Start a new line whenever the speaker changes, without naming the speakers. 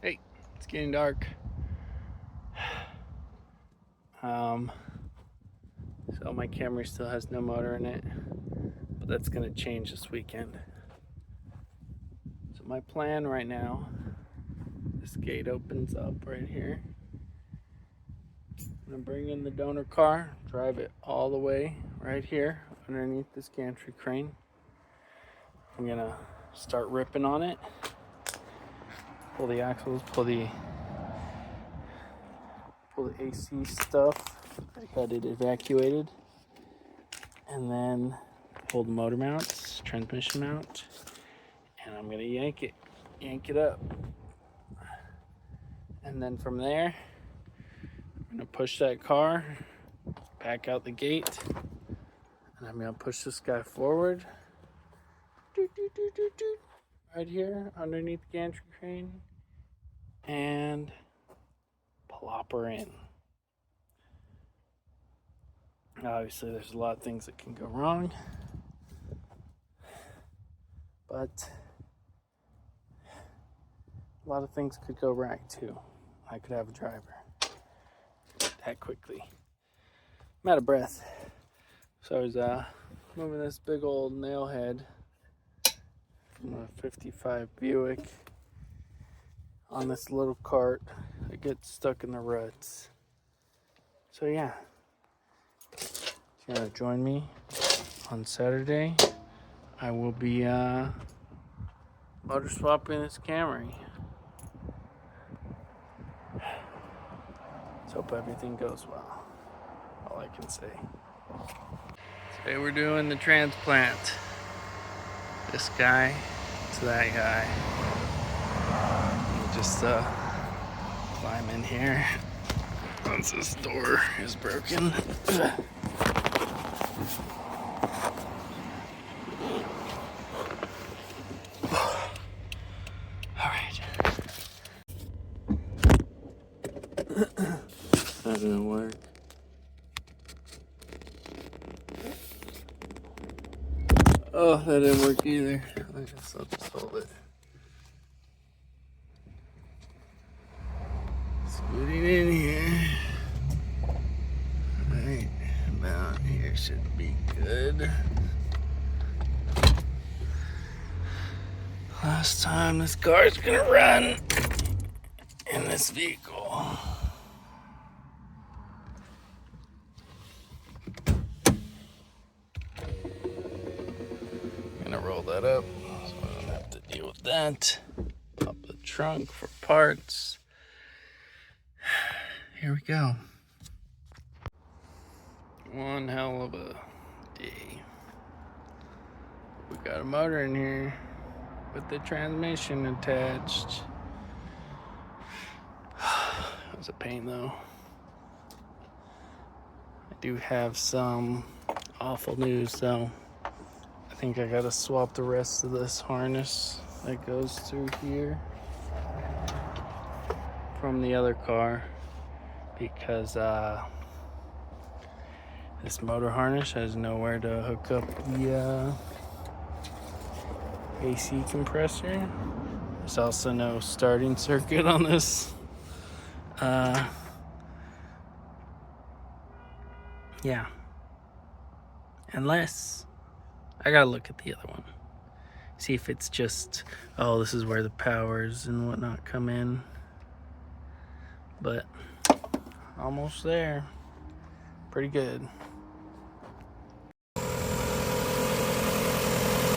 Hey, it's getting dark. So my Camry still has no motor in it, but that's gonna change this weekend. So my plan right now, this gate opens up right here. I'm gonna bring in the donor car, drive it all the way right here underneath this gantry crane. I'm gonna start ripping on it, pull the axles, pull the AC stuff. I had it evacuated, and then pull the motor mounts, transmission mount, and I'm gonna yank it up. And then from there, I'm gonna push that car back out the gate, and I'm gonna push this guy forward, right here underneath the gantry crane, and plop her in. Obviously, there's a lot of things that can go wrong, but a lot of things could go right too. I could have a driver that quickly. I'm out of breath. So I was moving this big old nail head from a 55 Buick on this little cart. I get stuck in the ruts. So yeah, if you want to join me on Saturday, I will be motor swapping this Camry. Let's hope everything goes well. All I can say. Today we're doing the transplant. This guy to that guy. We'll just climb in here once this door is broken. Alright. That didn't work. Oh, that didn't work either. I guess I'll just hold it. Scooting in here. Alright, about here should be good. Last time this car's gonna run in this vehicle. Gonna roll that up so I don't have to deal with that. Pop the trunk for parts. Here we go. One hell of a day. We got a motor in here with the transmission attached. It was a pain though. I do have some awful news though. I think I gotta swap the rest of this harness that goes through here from the other car because this motor harness has nowhere to hook up the AC compressor. There's also no starting circuit on this. Yeah. Unless I gotta look at the other one. See if it's just, oh, this is where the powers and whatnot come in. But almost there. Pretty good.